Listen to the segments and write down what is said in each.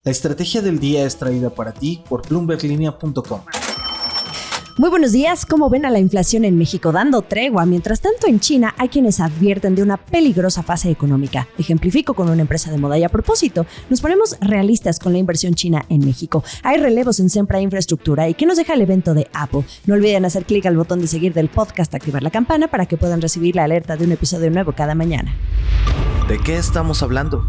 La estrategia del día es traída para ti por BloombergLinea.com. Muy buenos días. ¿Cómo ven a la inflación en México dando tregua? Mientras tanto, en China hay quienes advierten de una peligrosa fase económica. Ejemplifico con una empresa de moda y a propósito, nos ponemos realistas con la inversión china en México. Hay relevos en Sempra Infraestructura. ¿Y qué nos deja el evento de Apple? No olviden hacer clic al botón de seguir del podcast, activar la campana para que puedan recibir la alerta de un episodio nuevo cada mañana. ¿De qué estamos hablando?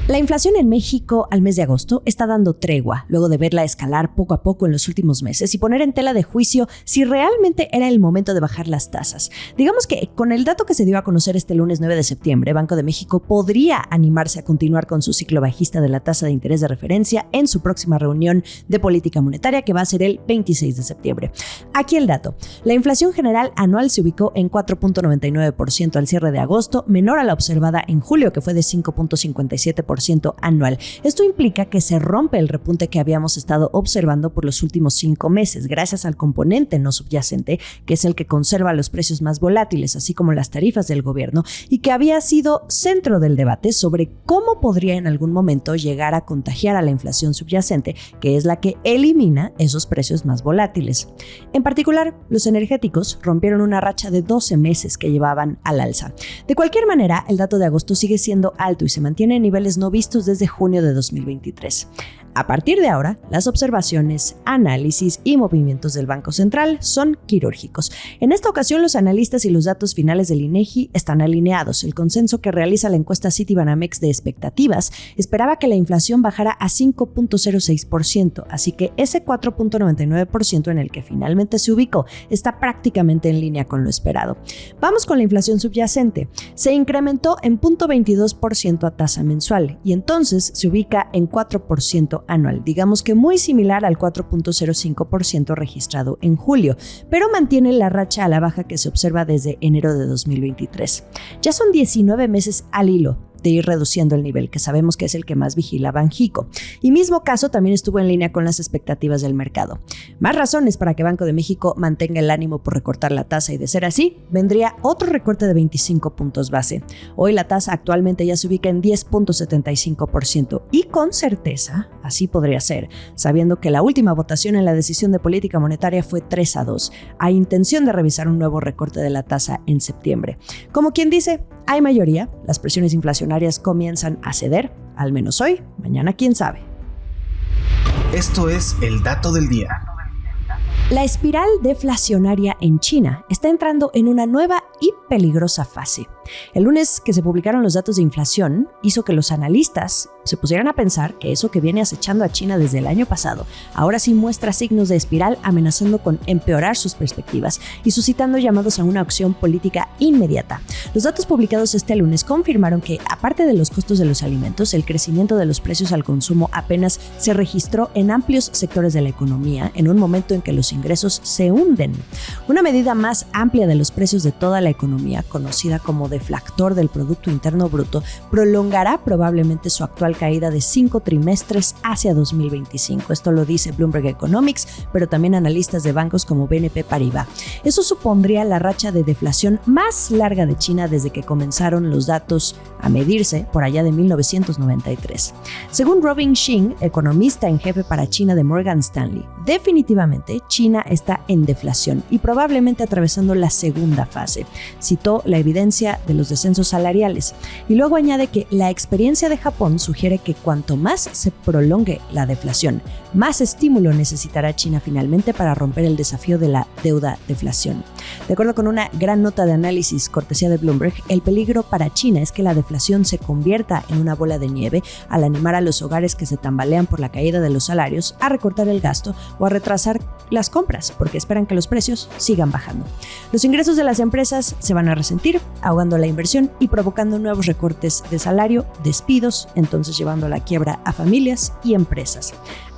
La inflación en México al mes de agosto está dando tregua, luego de verla escalar poco a poco en los últimos meses y poner en tela de juicio si realmente era el momento de bajar las tasas. Digamos que con el dato que se dio a conocer este lunes 9 de septiembre, Banco de México podría animarse a continuar con su ciclo bajista de la tasa de interés de referencia en su próxima reunión de política monetaria, que va a ser el 26 de septiembre. Aquí el dato. La inflación general anual se ubicó en 4.99% al cierre de agosto, menor a la observada en julio, que fue de 5.57% anual. Esto implica que se rompe el repunte que habíamos estado observando por los últimos 5 meses, gracias al componente no subyacente, que es el que conserva los precios más volátiles, así como las tarifas del gobierno, y que había sido centro del debate sobre cómo podría en algún momento llegar a contagiar a la inflación subyacente, que es la que elimina esos precios más volátiles. En particular, los energéticos rompieron una racha de 12 meses que llevaban al alza. De cualquier manera, el dato de agosto sigue siendo alto y se mantiene en niveles no vistos desde junio de 2023. A partir de ahora, las observaciones, análisis y movimientos del Banco Central son quirúrgicos. En esta ocasión, los analistas y los datos finales del INEGI están alineados. El consenso que realiza la encuesta Citibanamex de expectativas esperaba que la inflación bajara a 5.06%, así que ese 4.99% en el que finalmente se ubicó está prácticamente en línea con lo esperado. Vamos con la inflación subyacente. Se incrementó en 0.22% a tasa mensual y entonces se ubica en 4% anual, digamos que muy similar al 4.05% registrado en julio, pero mantiene la racha a la baja que se observa desde enero de 2023. Ya son 19 meses al hilo de ir reduciendo el nivel, que sabemos que es el que más vigila Banxico. Y mismo caso también estuvo en línea con las expectativas del mercado. Más razones para que Banco de México mantenga el ánimo por recortar la tasa, y de ser así, vendría otro recorte de 25 puntos base. Hoy la tasa actualmente ya se ubica en 10.75% y con certeza así podría ser, sabiendo que la última votación en la decisión de política monetaria fue 3-2. Hay intención de revisar un nuevo recorte de la tasa en septiembre. Como quien dice, hay mayoría, las presiones inflacionarias comienzan a ceder, al menos hoy, mañana quién sabe. Esto es el dato del día. La espiral deflacionaria en China está entrando en una nueva y peligrosa fase. El lunes que se publicaron los datos de inflación hizo que los analistas se pusieran a pensar que eso que viene acechando a China desde el año pasado ahora sí muestra signos de espiral, amenazando con empeorar sus perspectivas y suscitando llamados a una acción política inmediata. Los datos publicados este lunes confirmaron que, aparte de los costos de los alimentos, el crecimiento de los precios al consumo apenas se registró en amplios sectores de la economía en un momento en que los ingresos se hunden. Una medida más amplia de los precios de toda la economía, conocida como deflactor del Producto Interno Bruto, prolongará probablemente su actual caída de 5 trimestres hacia 2025. Esto lo dice Bloomberg Economics, pero también analistas de bancos como BNP Paribas. Eso supondría la racha de deflación más larga de China desde que comenzaron los datos a medirse por allá de 1993. Según Robin Xing, economista en jefe para China de Morgan Stanley, definitivamente China está en deflación y probablemente atravesando la segunda fase. Citó la evidencia de los descensos salariales y luego añade que la experiencia de Japón sugiere que cuanto más se prolongue la deflación, más estímulo necesitará China finalmente para romper el desafío de la deuda-deflación. De acuerdo con una gran nota de análisis cortesía de Bloomberg, el peligro para China es que la deflación se convierta en una bola de nieve al animar a los hogares que se tambalean por la caída de los salarios a recortar el gasto o a retrasar las compras porque esperan que los precios sigan bajando. Los ingresos de las empresas se van a resentir, ahogando la inversión y provocando nuevos recortes de salario, despidos, entonces llevando a la quiebra a familias y empresas.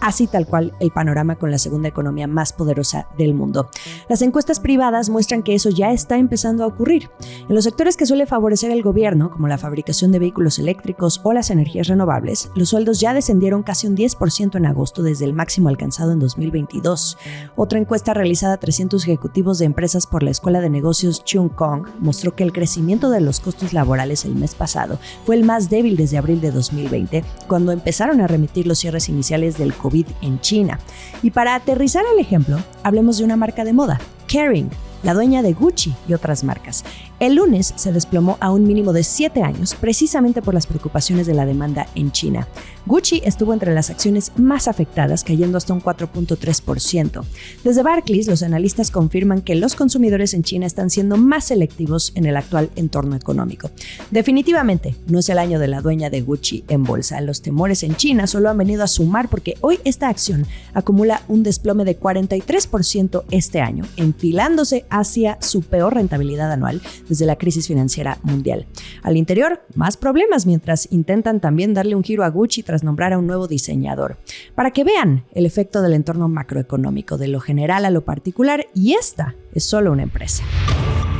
Así tal cual el panorama con la segunda economía más poderosa del mundo. Las encuestas privadas muestran que eso ya está empezando a ocurrir. En los sectores que suele favorecer el gobierno, como la fabricación de vehículos eléctricos o las energías renovables, los sueldos ya descendieron casi un 10% en agosto desde el máximo alcanzado en 2022. Otra encuesta realizada a 300 ejecutivos de empresas por la Escuela de Negocios Chung Kong mostró que el crecimiento de los costos laborales el mes pasado fue el más débil desde abril de 2020, cuando empezaron a remitir los cierres iniciales del COVID en China. Y para aterrizar el ejemplo, hablemos de una marca de moda, Kering, la dueña de Gucci y otras marcas. El lunes se desplomó a un mínimo de 7 años precisamente por las preocupaciones de la demanda en China. Gucci estuvo entre las acciones más afectadas, cayendo hasta un 4.3%. Desde Barclays, los analistas confirman que los consumidores en China están siendo más selectivos en el actual entorno económico. Definitivamente, no es el año de la dueña de Gucci en bolsa. Los temores en China solo han venido a sumar porque hoy esta acción acumula un desplome de 43% este año, enfilándose hacia su peor rentabilidad anual desde la crisis financiera mundial. Al interior, más problemas mientras intentan también darle un giro a Gucci tras nombrar a un nuevo diseñador. Para que vean el efecto del entorno macroeconómico, de lo general a lo particular, y esta es solo una empresa.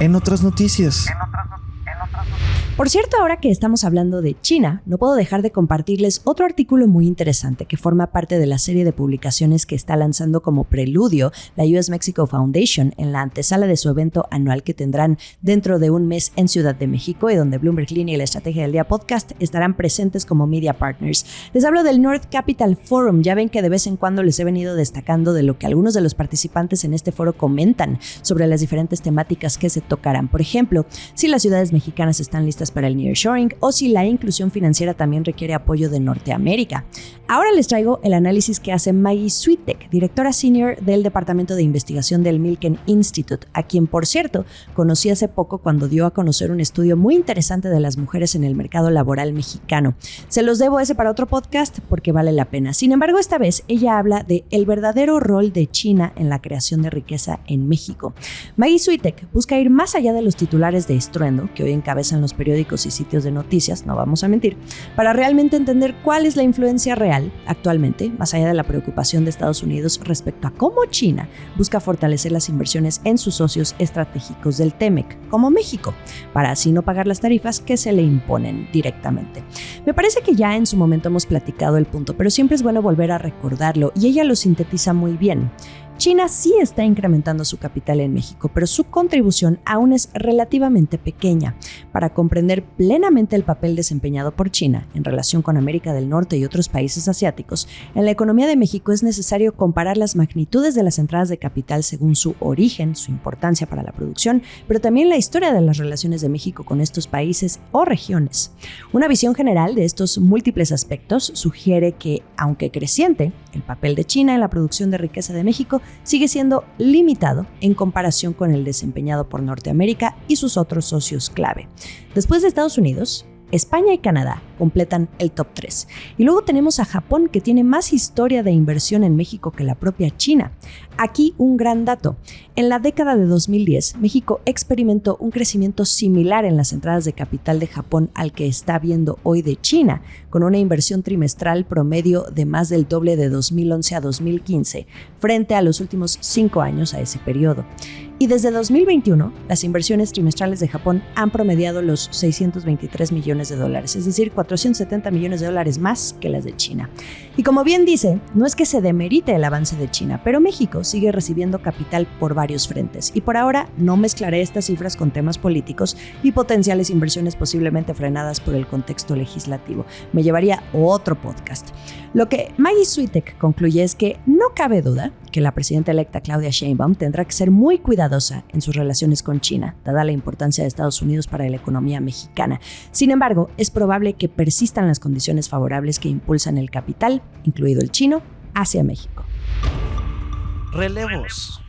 En otras noticias. Por cierto, ahora que estamos hablando de China, no puedo dejar de compartirles otro artículo muy interesante que forma parte de la serie de publicaciones que está lanzando como preludio la US Mexico Foundation en la antesala de su evento anual que tendrán dentro de un mes en Ciudad de México y donde Bloomberg Línea y la Estrategia del Día Podcast estarán presentes como media partners. Les hablo del North Capital Forum. Ya ven que de vez en cuando les he venido destacando de lo que algunos de los participantes en este foro comentan sobre las diferentes temáticas que se tocarán. Por ejemplo, si las ciudades mexicanas están listas para el nearshoring o si la inclusión financiera también requiere apoyo de Norteamérica. Ahora les traigo el análisis que hace Maggie Switek, directora senior del Departamento de Investigación del Milken Institute, a quien, por cierto, conocí hace poco cuando dio a conocer un estudio muy interesante de las mujeres en el mercado laboral mexicano. Se los debo ese para otro podcast porque vale la pena. Sin embargo, esta vez ella habla de el verdadero rol de China en la creación de riqueza en México. Maggie Switek busca ir más allá de los titulares de estruendo que hoy encabezan los periódicos y sitios de noticias, no vamos a mentir, para realmente entender cuál es la influencia real actualmente, más allá de la preocupación de Estados Unidos respecto a cómo China busca fortalecer las inversiones en sus socios estratégicos del TEMEC, como México, para así no pagar las tarifas que se le imponen directamente. Me parece que ya en su momento hemos platicado el punto, pero siempre es bueno volver a recordarlo y ella lo sintetiza muy bien. China sí está incrementando su capital en México, pero su contribución aún es relativamente pequeña. Para comprender plenamente el papel desempeñado por China en relación con América del Norte y otros países asiáticos, en la economía de México es necesario comparar las magnitudes de las entradas de capital según su origen, su importancia para la producción, pero también la historia de las relaciones de México con estos países o regiones. Una visión general de estos múltiples aspectos sugiere que, aunque creciente, el papel de China en la producción de riqueza de México sigue siendo limitado en comparación con el desempeñado por Norteamérica y sus otros socios clave. Después de Estados Unidos, España y Canadá completan el top 3. Y luego tenemos a Japón, que tiene más historia de inversión en México que la propia China. Aquí un gran dato. En la década de 2010, México experimentó un crecimiento similar en las entradas de capital de Japón al que está viendo hoy de China, con una inversión trimestral promedio de más del doble de 2011 a 2015, frente a los últimos 5 años a ese periodo. Y desde 2021, las inversiones trimestrales de Japón han promediado los $623 millones, es decir, $470 millones más que las de China. Y como bien dice, no es que se demerite el avance de China, pero México sigue recibiendo capital por varios frentes. Y por ahora no mezclaré estas cifras con temas políticos y potenciales inversiones posiblemente frenadas por el contexto legislativo. Me llevaría otro podcast. Lo que Maggie Switek concluye es que no cabe duda que la presidenta electa Claudia Sheinbaum tendrá que ser muy cuidadosa en sus relaciones con China, dada la importancia de Estados Unidos para la economía mexicana. Sin embargo, es probable que persistan las condiciones favorables que impulsan el capital, incluido el chino, hacia México. Relevos.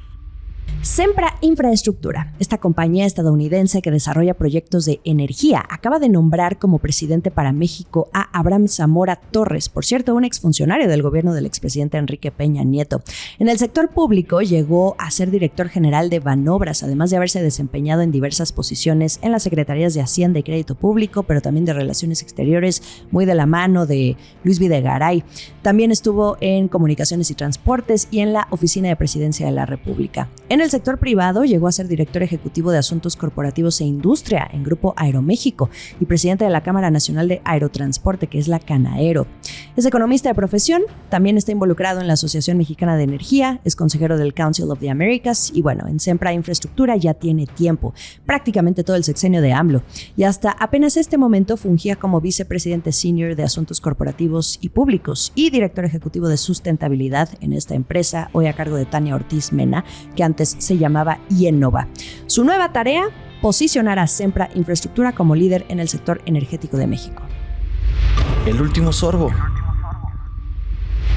Sempra Infraestructura, esta compañía estadounidense que desarrolla proyectos de energía, acaba de nombrar como presidente para México a Abraham Zamora Torres, por cierto, un exfuncionario del gobierno del expresidente Enrique Peña Nieto. En el sector público llegó a ser director general de Banobras, además de haberse desempeñado en diversas posiciones en las secretarías de Hacienda y Crédito Público, pero también de Relaciones Exteriores, muy de la mano de Luis Videgaray. También estuvo en Comunicaciones y Transportes y en la Oficina de Presidencia de la República. En el sector privado llegó a ser director ejecutivo de Asuntos Corporativos e Industria en Grupo Aeroméxico y presidente de la Cámara Nacional de Aerotransporte, que es la Canaero. Es economista de profesión, también está involucrado en la Asociación Mexicana de Energía, es consejero del Council of the Americas y bueno, en Sempra Infraestructura ya tiene tiempo, prácticamente todo el sexenio de AMLO, y hasta apenas este momento fungía como vicepresidente senior de Asuntos Corporativos y Públicos y director ejecutivo de Sustentabilidad en esta empresa, hoy a cargo de Tania Ortiz Mena, que antes se llamaba IEnova. Su nueva tarea, posicionar a Sempra Infraestructura como líder en el sector energético de México. El último sorbo.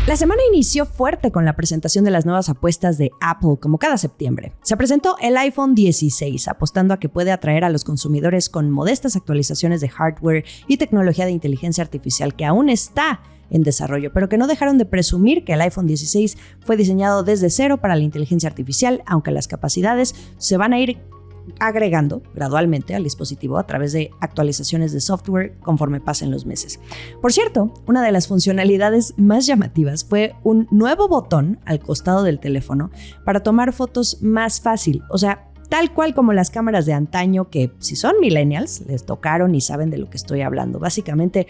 La semana inició fuerte con la presentación de las nuevas apuestas de Apple, como cada septiembre. Se presentó el iPhone 16, apostando a que puede atraer a los consumidores con modestas actualizaciones de hardware y tecnología de inteligencia artificial que aún está en desarrollo, pero que no dejaron de presumir que el iPhone 16 fue diseñado desde cero para la inteligencia artificial, aunque las capacidades se van a ir agregando gradualmente al dispositivo a través de actualizaciones de software conforme pasen los meses. Por cierto, una de las funcionalidades más llamativas fue un nuevo botón al costado del teléfono para tomar fotos más fácil, o sea, tal cual como las cámaras de antaño que, si son millennials, les tocaron y saben de lo que estoy hablando. Básicamente,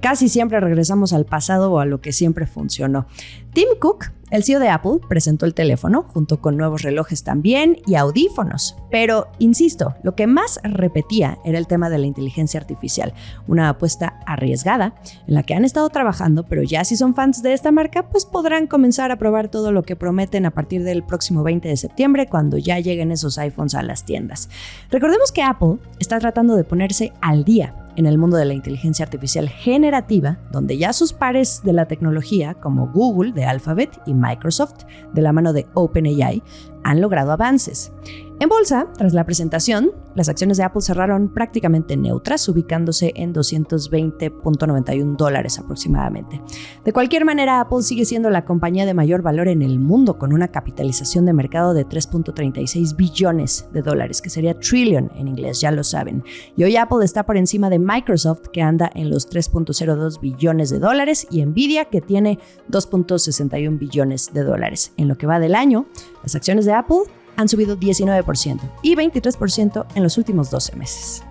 casi siempre regresamos al pasado o a lo que siempre funcionó. Tim Cook, el CEO de Apple, presentó el teléfono junto con nuevos relojes también y audífonos. Pero, insisto, lo que más repetía era el tema de la inteligencia artificial, una apuesta arriesgada en la que han estado trabajando, pero ya si son fans de esta marca, pues podrán comenzar a probar todo lo que prometen a partir del próximo 20 de septiembre, cuando ya lleguen esos iPhones a las tiendas. Recordemos que Apple está tratando de ponerse al día en el mundo de la inteligencia artificial generativa, donde ya sus pares de la tecnología, como Google de Alphabet y Microsoft de la mano de OpenAI, han logrado avances. En bolsa, tras la presentación, las acciones de Apple cerraron prácticamente neutras, ubicándose en $220.91 aproximadamente. De cualquier manera, Apple sigue siendo la compañía de mayor valor en el mundo, con una capitalización de mercado de $3.36 billones, que sería trillion en inglés, ya lo saben. Y hoy Apple está por encima de Microsoft, que anda en los $3.02 billones, y Nvidia, que tiene $2.61 billones. En lo que va del año, las acciones de Apple han subido 19% y 23% en los últimos 12 meses.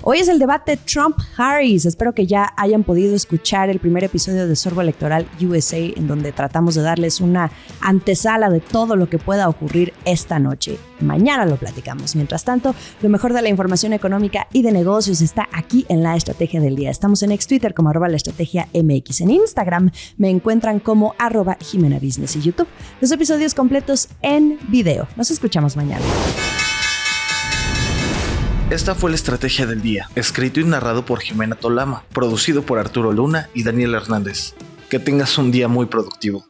Hoy es el debate Trump-Harris. Espero que ya hayan podido escuchar el primer episodio de Sorbo Electoral USA, en donde tratamos de darles una antesala de todo lo que pueda ocurrir esta noche. Mañana lo platicamos. Mientras tanto, lo mejor de la información económica y de negocios está aquí en La Estrategia del Día. Estamos en X-Twitter como @laestrategiamx. En Instagram me encuentran como @JimenaBusiness y YouTube los episodios completos en video. Nos escuchamos mañana. Esta fue La Estrategia del Día, escrito y narrado por Jimena Tolama, producido por Arturo Luna y Daniel Hernández. Que tengas un día muy productivo.